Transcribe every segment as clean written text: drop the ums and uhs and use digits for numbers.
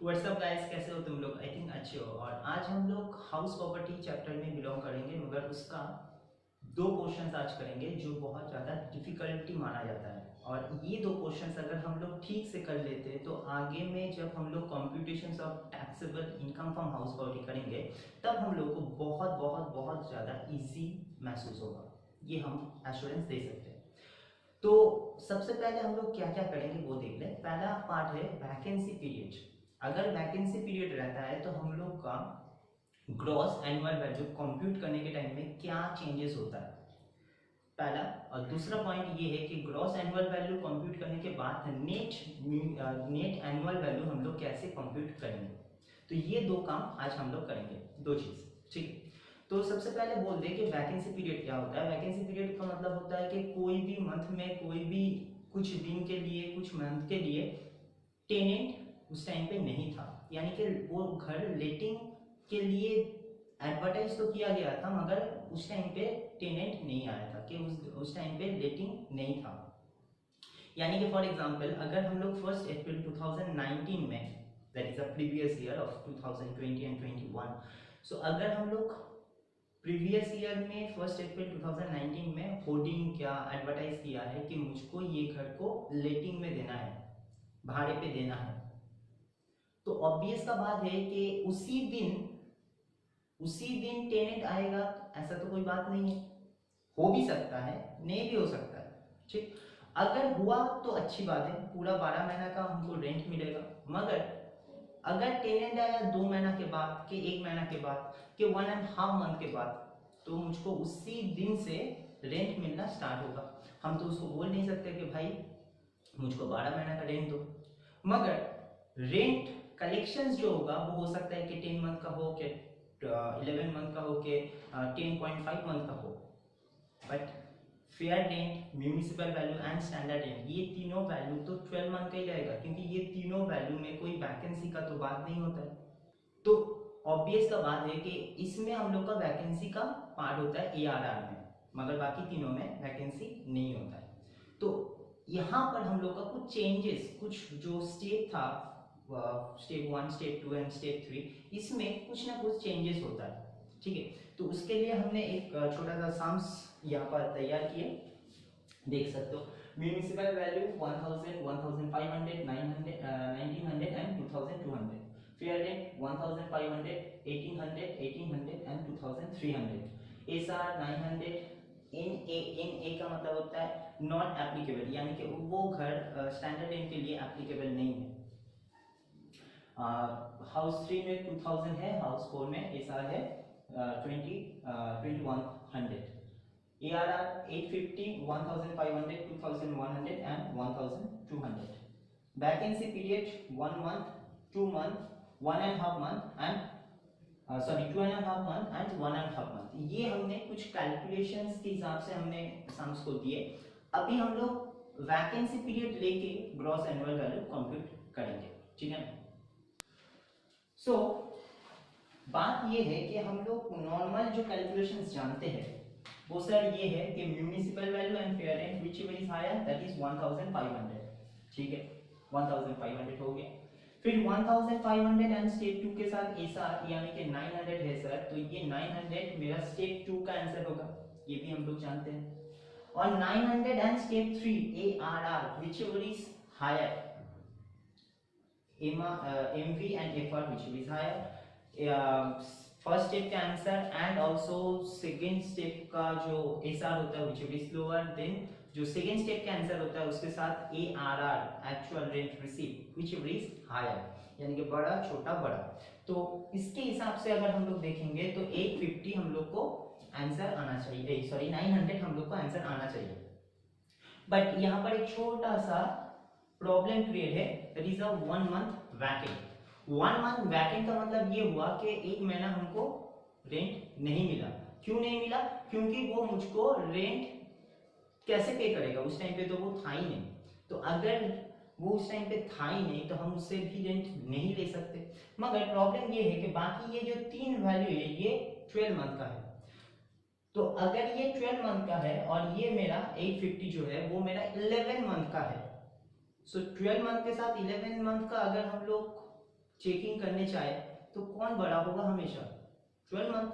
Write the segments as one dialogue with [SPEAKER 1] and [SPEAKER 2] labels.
[SPEAKER 1] WhatsApp guys, कैसे हो तुम लोग? आई थिंक अच्छे हो। और आज हम लोग हाउस प्रॉपर्टी चैप्टर में बिलोंग करेंगे, मगर उसका दो क्वेश्चंस आज करेंगे जो बहुत ज़्यादा डिफिकल्टी माना जाता है। और ये दो क्वेश्चंस अगर हम लोग ठीक से कर लेते हैं तो आगे में जब हम लोग computations of taxable income from house property करेंगे तब हम लोग को बहुत बहुत बहुत ज़्यादा इजी महसूस होगा। ये हम एश्योरेंस दे सकते हैं। तो सबसे पहले हम लोग क्या क्या करेंगे वो देख लें। पहला पार्ट है वैकेंसी पीरियड। अगर वैकेंसी पीरियड रहता है तो हम लोग का ग्रॉस एनुअल वैल्यू कंप्यूट करने के टाइम में क्या चेंजेस होता है, पहला। और दूसरा पॉइंट ये है कि ग्रॉस एनुअल वैल्यू कंप्यूट करने के बाद नेट एनुअल वैल्यू हम लोग कैसे कंप्यूट करेंगे। तो ये दो काम आज हम लोग करेंगे, दो चीज, ठीक है। तो सबसे पहले बोल दे कि वैकेंसी पीरियड क्या होता है। वैकेंसी पीरियड का मतलब होता है कि कोई भी मंथ में, कोई भी कुछ दिन के लिए, कुछ मंथ के लिए टेनेंट उस टाइम पे नहीं था, यानी कि वो घर लेटिंग के लिए एडवर्टाइज तो किया गया था मगर उस टाइम पे टेनेंट नहीं आया था, कि उस टाइम पे लेटिंग नहीं था। यानी कि फॉर एग्जांपल अगर हम लोग 1 अप्रैल 2019 में, that is a previous year of 2020 and 21, सो अगर हम लोग प्रीवियस ईयर में 1 अप्रैल 2019 में होर्डिंग क्या एडवर्टाइज किया है कि मुझको ये घर को लेटिंग में देना है, भाड़े पे देना है, तो ऑब्वियस का बात है कि उसी दिन टेनेंट आएगा, ऐसा तो कोई बात नहीं है। हो भी सकता है, नहीं भी हो सकता है, ठीक। अगर हुआ तो अच्छी बात है, पूरा 12 महीना का हमको रेंट मिलेगा। मगर अगर टेनेंट आया 2 महीना के बाद, के 1 महीना के बाद, के 1.5 मंथ के बाद, तो मुझको उसी दिन से रेंट मिलना स्टार्ट होगा। हम तो उसको बोल नहीं सकते कि भाई मुझको 12 महीना का रेंट दो। मगर रेंट कलेक्शंस जो होगा वो हो सकता है कि 10 मंथ का हो, कि 11 मंथ का हो, कि 10.5 मंथ का हो। But fair rent, municipal value and standard rent, ये तीनों वैल्यू तो 12 मंथ का ही रहेगा, क्योंकि ये तीनों वैल्यू में कोई वैकेंसी का तो बात नहीं होता है। तो ऑब्वियस का बात है कि इसमें हम लोग का वैकेंसी का पार्ट होता है एआरआर में, मगर बाकी तीनों में वैकेंसी नहीं होता है। तो यहाँ पर हम लोग का कुछ चेंजेस, कुछ जो स्टेप था, स्टेप 1, स्टेप 2 एंड स्टेप 3, इसमें कुछ ना कुछ चेंजेस होता है, ठीक है। तो उसके लिए हमने एक छोटा सा सम्स यहाँ पर तैयार किए, देख सकते हो। Municipal value 1000, 1500, 900, 1900 and 2200। Fair rent 1500, 1800, 1800 and 2300। SR 900। इन ए का मतलब होता है नॉट एप्लीकेबल, यानी कि वो घर स्टैंडर्ड रेंट के लिए एप्लीकेबल नहीं है। हाउस 3 में 2000 है, हाउस 4 में एसआर है 2100। ARR 850, 1500, 2100 and 1200. Vacancy period 1 month, 2 month, 1.5 month and 2.5 month and 1.5 month। ये हमने कुछ कैलकुलेशंस के हिसाब से हमने सम्स को दिए। अभी हम लोग वैकेंसी पीरियड लेके ग्रॉस एनुअल वैल्यू कंप्यूट करेंगे, ठीक है ना। सो बात ये है कि हम लोग नॉर्मल जो कैलकुलेशंस जानते हैं वो सर ये है कि municipal value and fair rent whichever is higher that is 1500, ठीक है। 1500 हो गया। फिर 1500 एंड स्टेप 2 के साथ एसआर यानी कि 900 है सर, तो ये 900 मेरा स्टेप 2 का आंसर होगा, ये भी हम लोग जानते हैं। और 900 and step 3 ARR whichever is higher, MV and FR whichever is higher. First step का answer and also second step का जो एसआर होता है व्हिच इज लोअर देन जो सेकंड स्टेप का आंसर होता है उसके साथ ARR actual rent receive which is higher, यानी कि बड़ा छोटा बड़ा। तो इसके हिसाब से अगर हम लोग देखेंगे तो 850 हम लोग को आंसर आना चाहिए, सॉरी 900 हम लोग को आंसर आना चाहिए। बट यहाँ पर एक छोटा सा प्रॉब्लम क्रिएट है, that is a 1 month vacant. 1 month vacant का मतलब ये हुआ कि 1 महीना हमको रेंट नहीं मिला। क्यों नहीं मिला? क्योंकि वो मुझको रेंट कैसे पे करेगा, उस टाइम पे तो वो था ही नहीं। तो अगर वो उस टाइम पे था ही नहीं तो हम उससे भी रेंट नहीं ले सकते। मगर प्रॉब्लम ये है कि बाकी ये जो 3 वैल्यू है ये 12 मंथ का है। तो अगर ये 12 मंथ का है और ये मेरा 850 जो है वो मेरा 11 मंथ का है, सो 12 मंथ के साथ 11 मंथ का अगर हम लोग चेकिंग करने चाहे तो कौन बड़ा होगा हमेशा? 12 मंथ।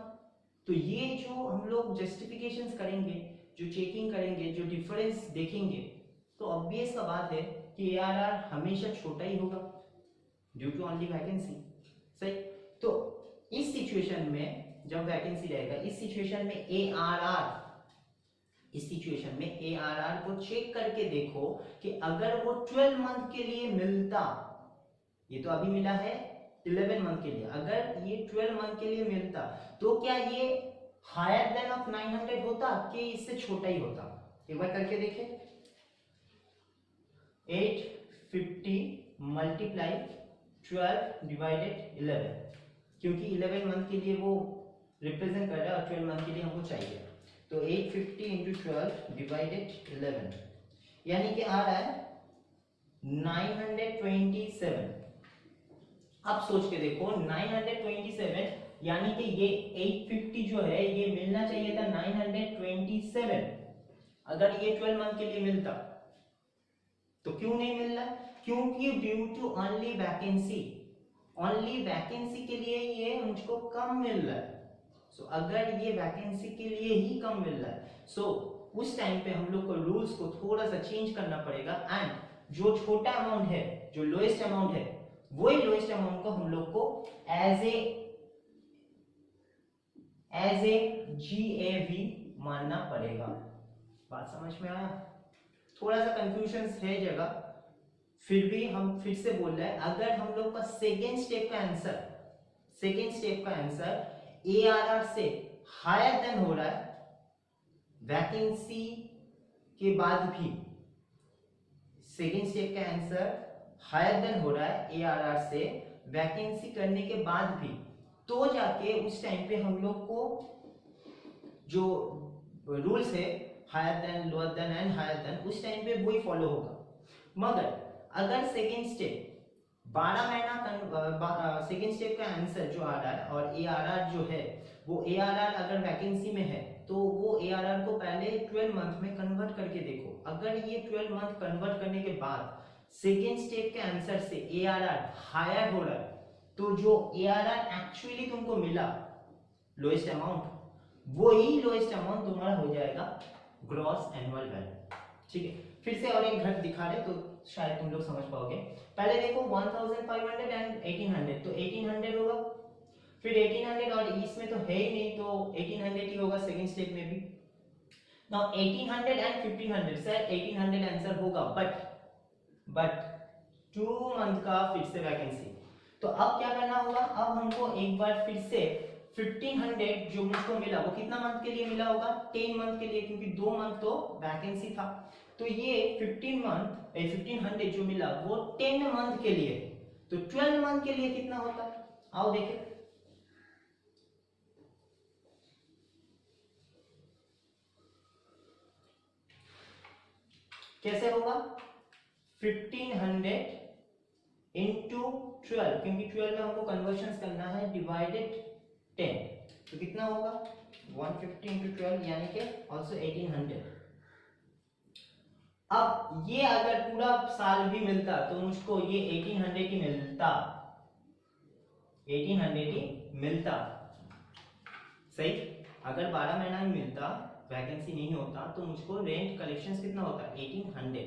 [SPEAKER 1] तो ये जो हम लोग जस्टिफिकेशंस करेंगे, जो चेकिंग करेंगे, जो डिफरेंस देखेंगे, तो ऑब्वियस का बात है कि ARR हमेशा छोटा ही होगा ड्यू टू ओनली वैकेंसी। सही। तो इस सिचुएशन में जब वैकेंसी रहेगा, इस सिचुएशन में ARR को चेक करके देखो कि अगर वो 12 मंथ के लिए मिलता, ये तो अभी मिला है 11 मंथ के लिए, अगर ये 12 मंथ के लिए मिलता तो क्या ये हायर देन ऑफ 900 होता कि इससे छोटा ही होता? एक बार करके देखें। 850 मल्टीप्लाई 12 डिवाइडेड 11, क्योंकि 11 मंथ के लिए वो रिप्रेजेंट कर रहा है और 12 मंथ के लिए हमको चाहिए, तो 850 इंटू 12 डिवाइडेड 11 यानी कि आ रहा है 927। अब सोच के देखो 927 यानी कि ये 850 जो है ये मिलना चाहिए था 927, अगर ये 12 मंथ के लिए मिलता। तो क्यों नहीं मिल रहा? क्योंकि ड्यू टू ओनली वैकेंसी के लिए ये मुझको कम मिल रहा है। सो अगर ये वैकेंसी के लिए ही कम मिल रहा है, सो उस टाइम पे हम लोग को रूल्स को थोड़ा सा चेंज करना पड़ेगा, एंड जो छोटा अमाउंट है, जो लोएस्ट अमाउंट है, वही लोएस्ट अमाउंट को हम लोग को एज ए GAV मानना पड़ेगा। बात समझ में आया? थोड़ा सा कंफ्यूजन है जगह, फिर भी हम फिर से बोल रहे हैं, अगर हम लोग का सेकेंड स्टेप का आंसर ARR से हायर देन हो रहा है वैकेंसी के बाद भी, सेकेंड स्टेप का आंसर हायर देन हो रहा है ARR से वैकेंसी करने के बाद भी, तो जाके उस टाइम पे हम लोग को जो रूल्स है higher than, lower than and higher than, उस टाइम पे वही फॉलो होगा। मगर अगर सेकेंड स्टेप 12 महीना सेकेंड स्टेप का आंसर जो आ रहा है और ARR जो है वो ARR अगर वैकेंसी में है तो वो ARR को पहले 12 मंथ में कन्वर्ट करके देखो। अगर ये 12 मंथ कन्वर्ट करने के बाद सेकेंड स्टेप के आंसर से ARR हायर हो रहा है, तो जो ARR एक्चुअली तुमको मिला लोएस्ट अमाउंट, वही लोएस्ट अमाउंट तुम्हारा हो जाएगा ग्रॉस एनुअल वैल्यू। ठीक है, फिर से और एक घट दिखा रहे तो शायद तुम लोग समझ पाओगे। पहले देखो 1500 एंड 1800, तो 1800 होगा, फिर 1800 और इसमें तो है ही नहीं तो 1800 ही होगा सेकंड स्टेप में भी। नाउ 1800 एंड 1500, सर 1800 आंसर होगा, बट 2 मंथ का फिर से वैकेंसी। तो अब क्या करना होगा? अब हमको एक बार फिर से 1500 जो मुझको मिला वो कितना मंथ के लिए मिला होगा? 10 मंथ के लिए, क्योंकि 2 मंथ तो वैकेंसी था। तो ये 1500 जो मिला वो 10 मंथ के लिए, तो 12 मंथ के लिए कितना होता? आओ देखें। कैसे होगा? 1500 इंटू 12, क्योंकि 12 में हमको कन्वर्शन करना है, डिवाइडेड 10, तो कितना होगा? 150 इंटू 12 यानी कि ऑल्सो 1800। अब ये अगर पूरा साल भी मिलता तो मुझको ये 1800 ही मिलता, 1800 ही मिलता। सही। अगर 12 महीना ही मिलता, वैकेंसी नहीं होता, तो मुझको रेंट कलेक्शंस कितना होता? 1800,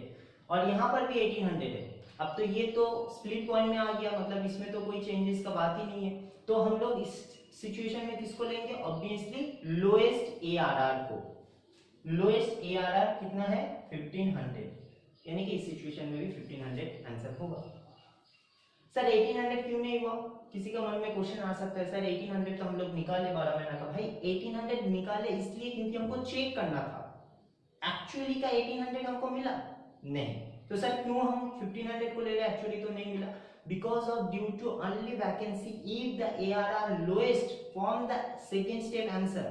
[SPEAKER 1] और यहाँ पर भी 1800 है। अब तो ये तो स्प्लिट पॉइंट में आ गया, मतलब इसमें तो कोई चेंजेस का बात ही नहीं है। तो हम लोग इस सिचुएशन में किसको लेंगे? ऑब्वियसली लोएस्ट ARR को। लोएस्ट ARR कितना है? 1500, यानी कि इस सिचुएशन में भी 1500 आंसर होगा। सर 1800 क्यों नहीं हुआ? किसी का मन में क्वेश्चन आ सकता है, सर 1800 तो हम लोग निकाले 12 महीना का। भाई 1800 निकाले इसलिए क्योंकि हमको चेक करना था, एक्चुअली का 1800 हमको मिला नहीं। तो सर क्यों हम 1500 को ले रहे? एक्चुअली तो नहीं मिला, because of due to only vacancy, if the ARR lowest from the second step answer,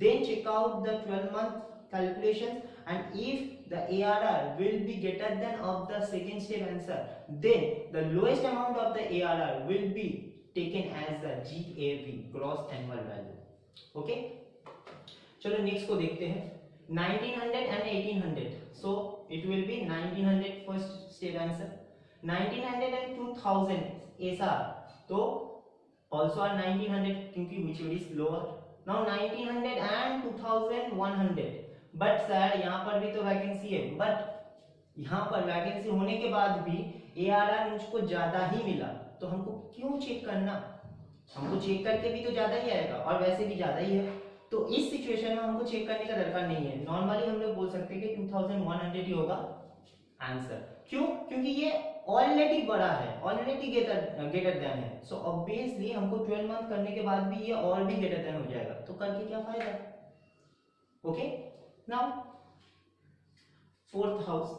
[SPEAKER 1] then check out the 12 month calculations, and if the ARR will be greater than of the second step answer, then the lowest amount of the ARR will be taken as the GAV, gross annual value. Okay, चलो next को देखते हैं। 1900 and 1800, so it will be 1900 first step answer, 1900 and 2000 ऐसा, तो also are 1900 क्योंकि which is lower. Now 1900 and 2100, but sir यहाँ पर भी तो वैकेंसी है, बट यहाँ पर वैकेंसी होने के बाद भी ARR मुझको ज्यादा ही मिला, तो हमको क्यों चेक करना, हमको चेक करके भी तो ज्यादा ही आएगा और वैसे भी ज्यादा ही है, तो इस सिचुएशन में हमको चेक करने का दरकार नहीं है। नॉर्मली हम लोग बोल सकते हैं कि 2100 ही होगा आंसर। क्यों? क्योंकि ये ऑलरेडी बड़ा है, ऑलरेडी ग्रेटर देन है, सो ऑब्वियसली हमको 12 मंथ करने के बाद भी ये और भी ग्रेटर देन हो जाएगा, तो करके क्या फायदा। Okay, now fourth house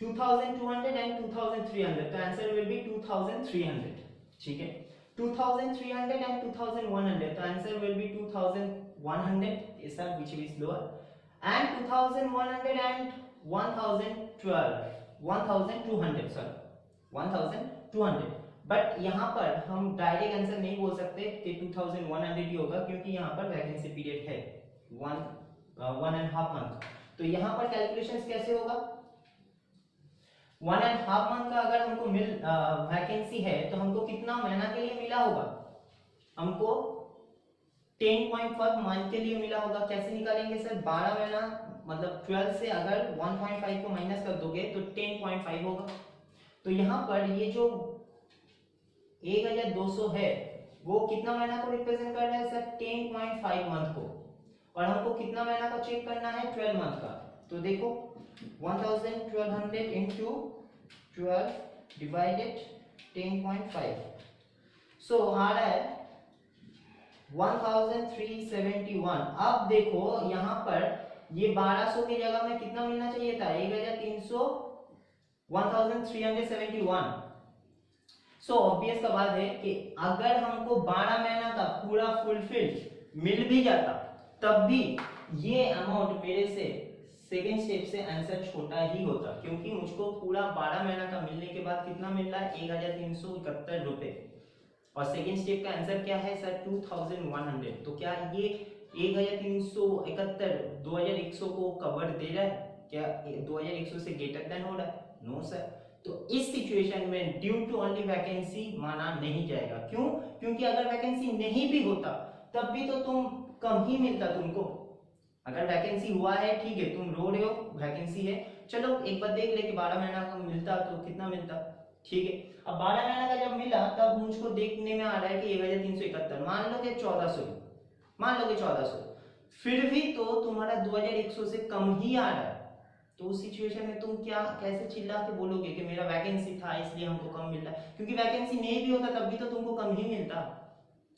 [SPEAKER 1] 2200 and 2300, तो आंसर विल बी 2300, ठीक है। 2300 and 2100, तो answer will be 2100, is that which is lower, and 2100 and 1200, sorry 1200, but यहाँ पर हम डायरेक्ट आंसर नहीं बोल सकते कि 2100 ही होगा, क्योंकि यहाँ पर वैकेंसी पीरियड है 1.5 मंथ, तो यहाँ पर कैलकुलेशंस कैसे होगा। 1.5 मंथ का अगर हमको वैकेंसी है तो हमको कितना महीना के लिए मिला होगा, हमको 10.5 मंथ के लिए मिला होगा। कैसे निकालेंगे सर, 12 महीना मतलब 12 से अगर 1.5 को माइनस कर दोगे तो 10.5 होगा, तो यहाँ पर ये जो 1200 है वो कितना महीना को रिप्रेजेंट कर रहा है सर, 10.5 मंथ को, और हमको कितना महीना का चेक करना है, 12 मंथ का, तो देखो 1200 into 12 divided 10.5, सो आ रहा है 1371। अब देखो यहाँ पर ये 1200 की जगह में कितना मिलना चाहिए था, 1371। सो ऑब्वियस का बात है कि अगर हमको 12 महीना का पूरा फुलफिल मिल भी जाता तब भी ये अमाउंट मेरे से सेकेंड स्टेप से आंसर छोटा ही होता, क्योंकि मुझको पूरा 12 महीना का मिलने के बाद कितना मिल रहा है, 1371 रुपए, और सेकेंड स्टेप का आंसर क्या है सर, 2100, तो क्या ये 1371 2100 को कवर दे रहा है, क्या 2100 से ग्रेटर देन हो रहा है, नो सर। तो इस सिचुएशन में ड्यू टू ओनली वैकेंसी माना नहीं जाएगा। क्यों? क्योंकि अगर वैकेंसी नहीं भी होता तब भी तो तुम कम ही मिलता तुमको। अगर वैकेंसी हुआ है ठीक है, तुम रो रहे हो वैकेंसी है, चलो एक बार देख ले कि 12 महीना का मिलता तो कितना मिलता, ठीक है। अब 12 महीना का जब मिला तब मुझको देखने में आ रहा है कि 1371, मान लो कि 1400, मान लो कि 1400, फिर भी तो तुम्हारा 2100 से कम ही आ रहा है, तो उस सिचुएशन में तुम क्या कैसे चिल्ला के बोलोगे कि मेरा वैकेंसी था इसलिए हमको कम मिल रहा है, क्योंकि वैकेंसी नहीं भी होता तब भी तो तुमको कम ही मिलता।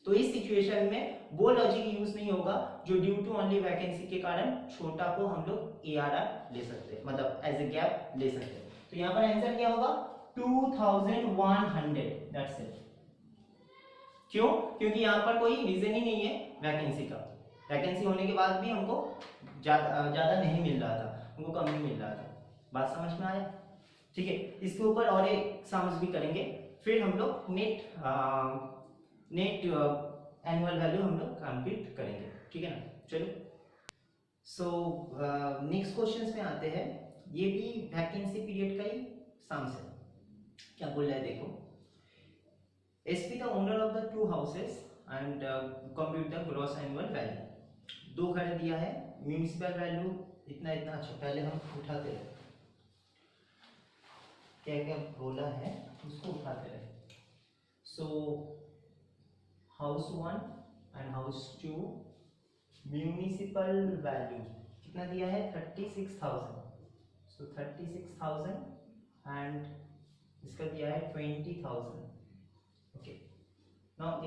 [SPEAKER 1] तो इस सिचुएशन में वो लॉजिक यूज नहीं होगा जो ड्यू टू ओनली वैकेंसी के कारण छोटा को हम लोग ARR ले सकते हैं, मतलब एज ए गैप ले सकते हैं। तो यहाँ पर आंसर क्या होगा, 2100, दैट्स इट। क्यों? क्योंकि यहाँ पर कोई रीजन ही नहीं है वैकेंसी का, वैकेंसी होने के बाद भी हमको ज्यादा नहीं मिल रहा था, हमको कम ही मिल रहा था। बात समझ में आया? ठीक है, इसके ऊपर और एक समझ भी करेंगे, फिर हम लोग नेट एनुअल वैल्यू हम लोग कंप्लीट करेंगे, ठीक है ना। चलो, सो नेक्स्ट क्वेश्चन में आते हैं, ये भी वैकेंसी पीरियड का ही सम्स है। क्या बोल रहा है देखो, SP the owner of the 2 houses and compute the gross annual value। 2 घर दिया है, म्यूनिसिपल वैल्यू इतना इतना, अच्छा पहले हम उठाते रहे, क्या क्या बोला है उसको उठाते रहे। So house 1 and house 2 municipal value कितना दिया है, 36,000, सो 36,000 एंड इसका दिया है 20,000। ओके, नाउ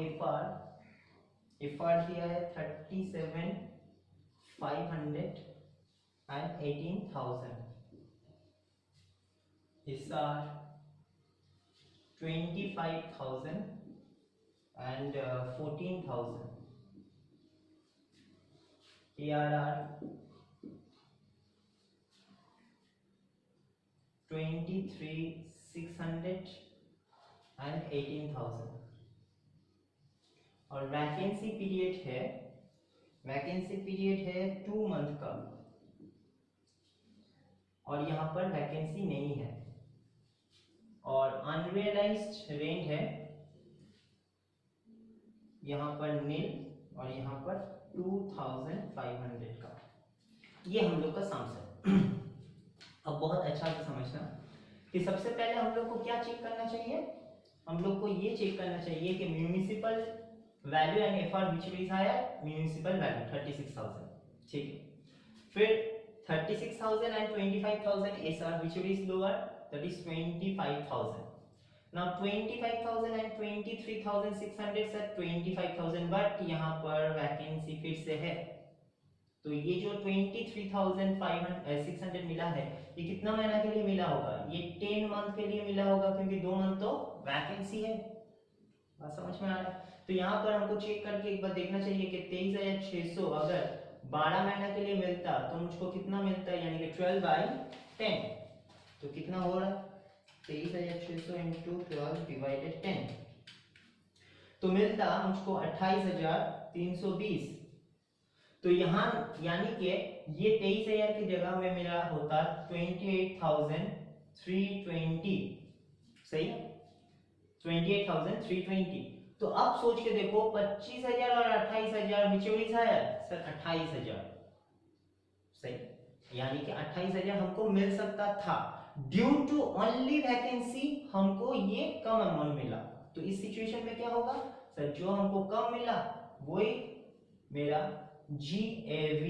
[SPEAKER 1] एफआर दिया है 37,500 and 18,000, SR 25,000 and 14,000, ARR 23,600 and 18,000, और वैकेंसी पीरियड है 2 मंथ का, और यहाँ पर वैकेंसी नहीं है, और अनरियलाइज्ड रेंट है यहाँ पर नील और यहाँ पर 2500 का। ये हम लोग का सम्स है। अब बहुत अच्छा से समझना कि सबसे पहले हम लोग को क्या चेक करना चाहिए, हम लोग को ये चेक करना चाहिए कि municipal value and FR which is higher, municipal value 36,000, ठीक है। फिर 36,000 and 25,000 SR which is lower, that is 25,000। Now 25,000 and 23,600 sir 25,000, but यहाँ पर वैकेंसी फिर से है, तो ये जो 23,600 मिला है ये कितना महीना के लिए मिला होगा, ये 10 मंथ के लिए मिला होगा, क्योंकि 2 मंथ तो वैकेंसी है। बात समझ में आ रहा है? तो यहाँ पर हमको चेक करके एक बार देखना चाहिए कि 23,600 अगर 12 महीना के लिए मिलता तो मुझको कितना मिलता है, यानी कि 12/10, तो कितना हो रहा है 23,600 इंटू 12 डिवाइडेड 10, तो मिलता मुझको 28,320। तो यहाँ यानी कि ये 23,000 की जगह में मिला होता 28,320, सही है 28,320। तो अब सोच के देखो 25,000 और 28,000 विच इज हायर, सर 28,000, सही, यानी कि 28,000 हमको मिल सकता था, ड्यू टू ओनली वैकेंसी हमको ये कम अमाउंट मिला। तो इस सिचुएशन में क्या होगा सर, जो हमको कम मिला वही मेरा GAV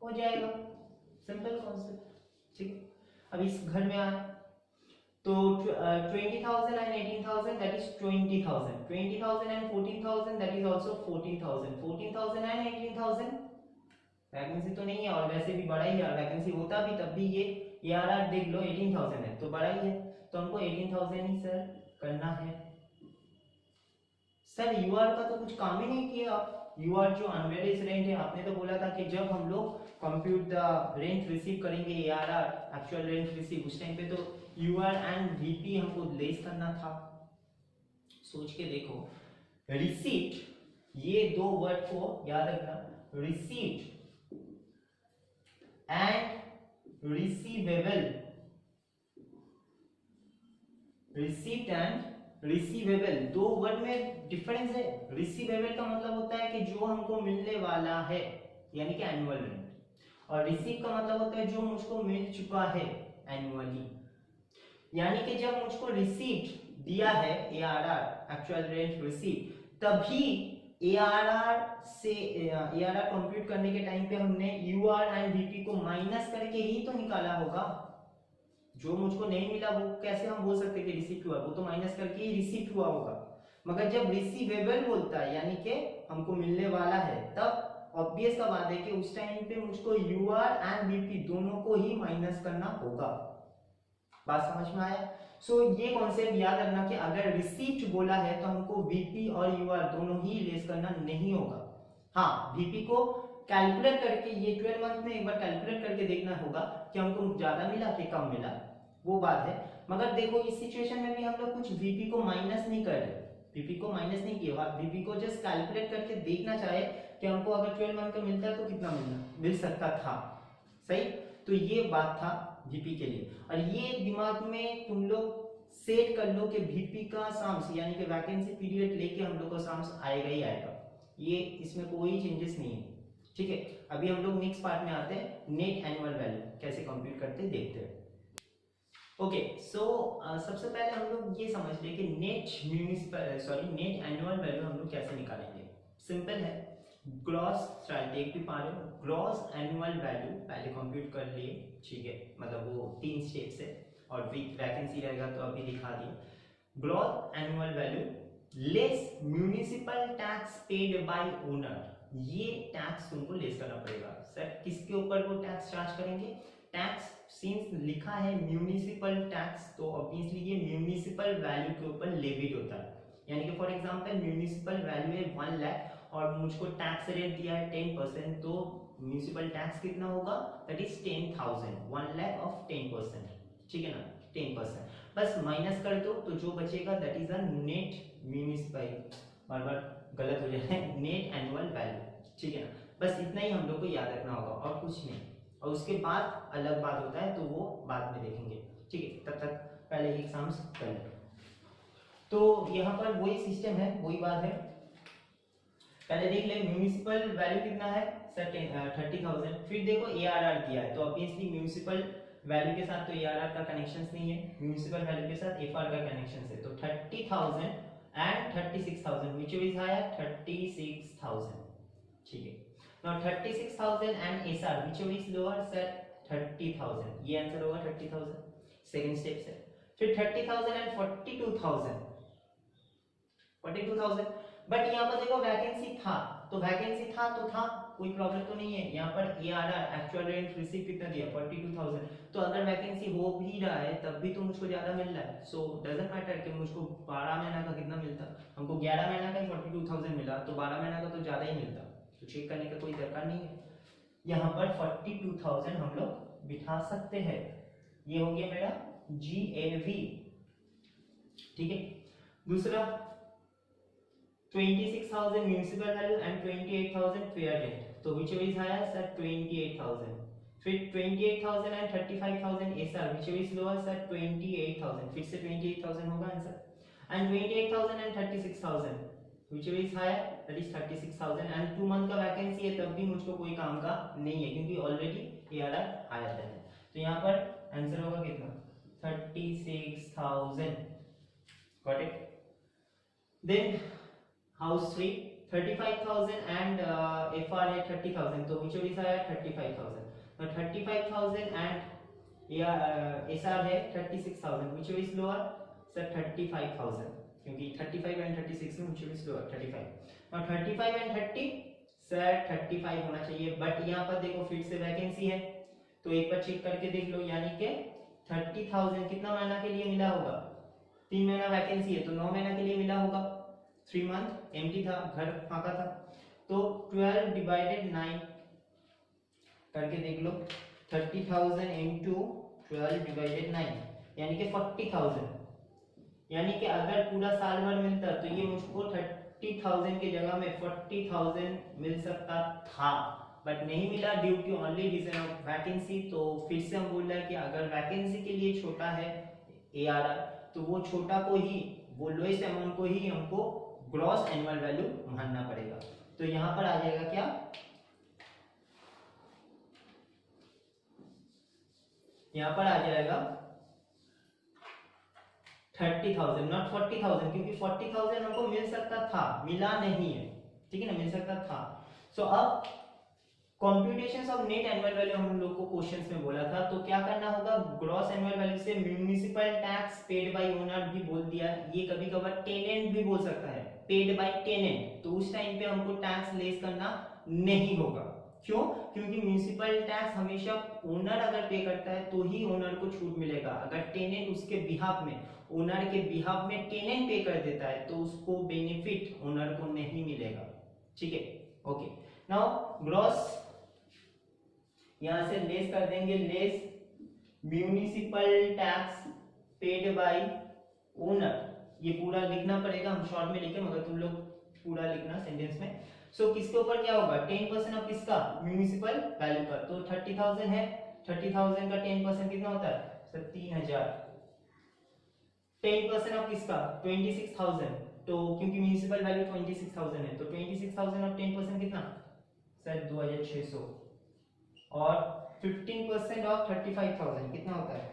[SPEAKER 1] हो जाएगा, सिंपल कॉन्सेप्ट, ठीक है। अब इस घर में आए तो 20,000 and 18,000 that is 20,000, 20,000 and 14,000 that is also 14,000, 14,000 and 18,000, vacancy तो नहीं है और वैसे भी बड़ा ही है, वैकेंसी होता भी तब भी ये ARR देख लो 18,000 है तो बड़ा ही है, तो हमको 18,000 ही सर करना है। सर UR का तो कुछ काम ही नहीं किया आप, UR जो अनवेरियस रेंट है, आपने तो बोला था कि जब हम लोग कंप्यूट द रेंट रिसीव करेंगे ARR एक्चुअल रेंट रिसीव, उस टाइम पे तो UR एंड VP हमको लेस करना था। सोच के देखो, रिसीट, ये दो वर्ड को याद रखना, receipt and receivable, receipt and receivable, दो वर्ड में डिफरेंस है। रिसीवेबल का मतलब होता है कि जो हमको मिलने वाला है, यानी कि एनुअल रेंट, और रिसीव का मतलब होता है जो मुझको मिल चुका है एनुअली, यानी कि जब मुझको रिसीट दिया है ARR एक्चुअल रेंट रिसीव, तभी ARR से ARR कंप्यूट करने के टाइम पे हमने UR एंड VP को माइनस करके ही तो निकाला होगा। जो मुझको नहीं मिला वो कैसे हम बोल सकते कि रिसीव हुआ, वो तो माइनस करके ही रिसीव हुआ होगा। मगर जब रिसीवेबल बोलता है यानी कि हमको मिलने वाला है, तब ऑब्वियस का बात है कि उस टाइम पे मुझको UR एंड VP दोनों को ही माइनस करना होगा। बात समझ में आया? सो ये कॉन्सेप्ट याद रखना कि अगर रिसीप्ट बोला है तो हमको VP और UR दोनों ही लेस करना नहीं होगा। हाँ, VP को कैलकुलेट करके, ये 12 मंथ में एक बार कैलकुलेट करके देखना होगा कि हमको ज्यादा मिला कि कम मिला, वो बात है। मगर देखो इस सिचुएशन में भी हम लोग कुछ VP को माइनस नहीं कर रहे, VP को माइनस नहीं किया, VP को जस्ट कैलकुलेट करके देखना चाहे कि हमको अगर 12 मंथ का मिलता है तो कितना मिल सकता था, सही। तो ये बात था VP के लिए, और ये दिमाग में तुम लोग सेट कर लो कि VP का साम्स यानी कि वैकेंसी पीरियड लेके हम लोग का साम्स आएगा ही आएगा, ये इसमें कोई चेंजेस नहीं है, ठीक है। अभी हम लोग नेक्स्ट पार्ट में आते हैं, नेट एनुअल वैल्यू कैसे कंप्यूट करते देखते हैं। ओके, सो सबसे पहले हम लोग ये समझ ले कि नेट एनुअल वैल्यू हम लोग कैसे निकालेंगे। सिंपल है, ग्रॉस, शायद देख भी पा रहे हो, ग्रॉस एनुअल वैल्यू पहले कंप्यूट कर लिए, ठीक है, मतलब वो 3 स्टेप से, और वैकेंसी रहेगा तो अभी दिखा दिए। Gross annual value less municipal tax paid by owner, ये टैक्स तुमको लेस करना पड़ेगा। सर किसके ऊपर वो टैक्स चार्ज करेंगे, टैक्स सिंस लिखा है म्यूनिसिपल टैक्स, तो ऑब्वियसली ये म्यूनिसिपल वैल्यू के ऊपर लेविड होता है। यानी कि फॉर एग्जांपल म्यूनिसिपल वैल्यू है 1 लाख और मुझको टैक्स रेट दिया है 10%, तो म्यूनिसिपल टैक्स कितना होगा, दैट इज 10,000, 1 लाख ऑफ 10%, ठीक है ना, 10%, बस माइनस कर दो तो जो बचेगा that is a net municipal, बार बार गलत हो जाता है, नेट एनुअल वैल्यू, ठीक है ना। बस इतना ही हम लोग को याद रखना होगा और कुछ नहीं, और उसके बाद अलग बात होता है तो वो बाद में देखेंगे, ठीक है। तब तक पहले एग्जाम्स कर लो। तो यहाँ पर वही सिस्टम है, वही बात है, पहले देख ले म्यूनिसिपल वैल्यू कितना है सर 30,000। फिर देखो ARR दिया है तो ऑब्वियसली म्यूनिसिपल वैल्यू के साथ तो ARR का कनेक्शन नहीं है, म्यूनिसिपल वैल्यू के साथ FR का कनेक्शन है। तो 30,000 एंड 36,000 व्हिच इज हायर 36,000, ठीक है। Now 36,000 and SR which is lower sir 30,000, ये आंसर होगा 30,000 सेकंड स्टेप से। फिर 30,000 एंड 42,000 बट यहाँ पर देखो वैकेंसी था, तो वैकेंसी था तो था, कोई प्रॉब्लम तो नहीं है। यहाँ पर ARR एक्चुअल रेंट रिसीव कितना दिया 42,000, तो अगर वैकेंसी हो भी रहा है तब भी तो मुझको ज्यादा मिल रहा है। सो डजंट मैटर कि मुझको 12 महीना का कितना मिलता, हमको 11 महीना का ही 42,000 मिला तो 12 महीना का तो ज्यादा ही मिलता, तो चेक करने का कोई दरकार नहीं है। यहाँ पर 42,000 हम लोग बिठा सकते हैं। ये हो गया मेरा GAV, ठीक है। दूसरा 26,000 municipal value and 28,000 fair rent, तो व्हिच इज हायर सर 28,000। फिर 28,000 and 35,000 SR which is lower sir 28,000, फिर से 28,000 होगा answer. And 28,000 and 36,000 which is higher that is 36,000 and 2 month का वैकेंसी है तब भी मुझको कोई काम का नहीं है क्योंकि ऑलरेडी ARR आया था। तो यहाँ पर आंसर होगा कितना 36,000, got it. Then house 3 35,000 and FR है 30,000, तो which is higher 35,000। now 35,000 and SR है 36,000 which is lower सर 35,000, क्योंकि 35 एंड 36 में which is lower 35। now 35 and 30 sir 35 होना चाहिए, बट यहाँ पर देखो फिर से वैकेंसी है तो एक बार चेक करके देख लो, यानी कि 30,000 कितना महीना के लिए मिला होगा, 3 महीना वैकेंसी है तो 9 महीना के लिए मिला होगा। 3 मंथ एम्प्टी था, घर फांका था, तो 12 डिवाइडेड 9 करके देख लो 30,000 इंटू 12 डिवाइडेड 9 यानी कि 40,000, यानी कि अगर पूरा साल भर मिलता तो ये मुझको 30,000 की जगह में 40,000 मिल सकता था, बट नहीं मिला due to only reason of vacancy. तो फिर से हम बोल रहे हैं कि अगर वैकेंसी के लिए छोटा है ARR तो वो छोटा को ही, वो लोएस्ट अमाउंट को ही हमको ग्रॉस एनुअल वैल्यू मानना पड़ेगा। तो यहां पर आ जाएगा क्या यहां पर आ जाएगा 30,000 नॉट 40,000, क्योंकि 40,000 हमको मिल सकता था, मिला नहीं है, ठीक है ना, मिल सकता था। सो अब कॉम्प्यूटेशंस ऑफ नेट एनुअल वैल्यू हम लोग को क्वेश्चंस में बोला था, तो क्या करना होगा ग्रॉस एनुअल वैल्यू से municipal tax paid by owner भी बोल दिया, ये कभी कभार टेनेंट भी बोल सकता है, पेड बाय टेनेंट, तो उस टाइम पे हमको टैक्स लेस करना नहीं होगा। क्यों? क्योंकि म्युनिसिपल टैक्स हमेशा ओनर अगर पे करता है तो ही ओनर को छूट मिलेगा, अगर टेनेंट उसके बिहाफ में, ओनर के बिहाफ में टेनेंट पे कर देता है तो उसको बेनिफिट ओनर को नहीं मिलेगा, ठीक है। ओके, नाउ ग्रॉस यहां से लेस कर देंगे, less municipal tax paid by owner, ये पूरा लिखना पड़ेगा, हम शॉर्ट में लिखे मगर तुम लोग पूरा लिखना सेंटेंस में। सो किसके ऊपर क्या होगा 10% ऑफ किसका म्युनिसिपल वैल्यू का, तो 30,000 है, 30,000 का 10% कितना होता है सर 3,000। 10% ऑफ किसका 26,000, तो क्योंकि म्युनिसिपल वैल्यू 26,000 है तो 26,000 ऑफ 10% कितना सर 2,600, और 15% ऑफ 35,000 कितना होता है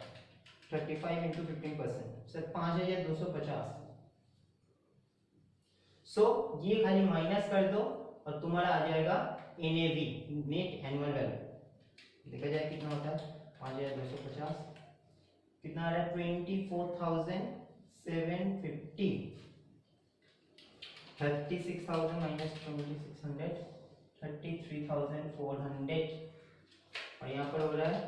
[SPEAKER 1] 35 इंटू 15% सर 5,250। सो ये खाली माइनस कर दो और तुम्हारा आ जाएगा NAV नेट एनुअल वैल्यू, देखा जाए कितना होता है 5,250, कितना आ रहा है 24,750, 36,000 माइनस 2,600 33,400, और यहाँ पर हो रहा है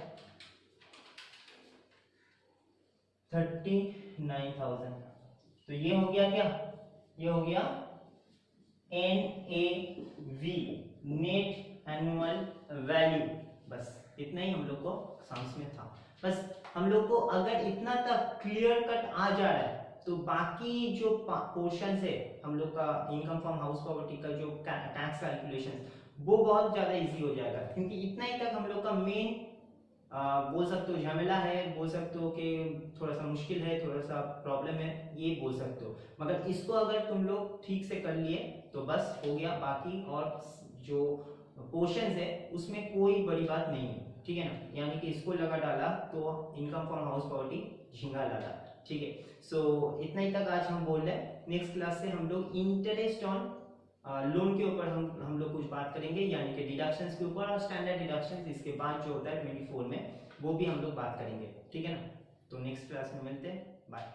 [SPEAKER 1] 39,000। तो ये हो गया क्या, ये हो गया NAV नेट एनुअल वैल्यू। बस इतना ही हम लोग को साइंस में था। बस हम लोग को अगर इतना तक क्लियर कट आ जा रहा है तो बाकी जो पोर्शन है हम लोग का इनकम फ्रॉम हाउस प्रॉपर्टी का जो टैक्स कैलकुलेशन वो बहुत ज्यादा इजी हो जाएगा, क्योंकि इतना ही तक हम लोग का मेन बोल सकते हो झमेला है, बोल सकते हो कि थोड़ा सा मुश्किल है, थोड़ा सा प्रॉब्लम है, ये बोल सकते हो। मगर इसको अगर तुम लोग ठीक से कर लिए तो बस हो गया। बाकी और जो क्वेश्चंस है उसमें कोई बड़ी बात नहीं है, ठीक है ना। यानी कि इसको लगा डाला तो इनकम फ्रॉम हाउस प्रॉपर्टी झींगा डाला, ठीक है। सो इतना ही तक आज हम बोल रहे हैं। नेक्स्ट क्लास से हम लोग इंटरेस्ट ऑन लोन के ऊपर हम लोग कुछ बात करेंगे, यानी कि डिडक्शंस के ऊपर और स्टैंडर्ड डिडक्शंस इसके बाद जो होता है 24 में, वो भी हम लोग बात करेंगे, ठीक है ना। तो नेक्स्ट क्लास में मिलते हैं, बाय।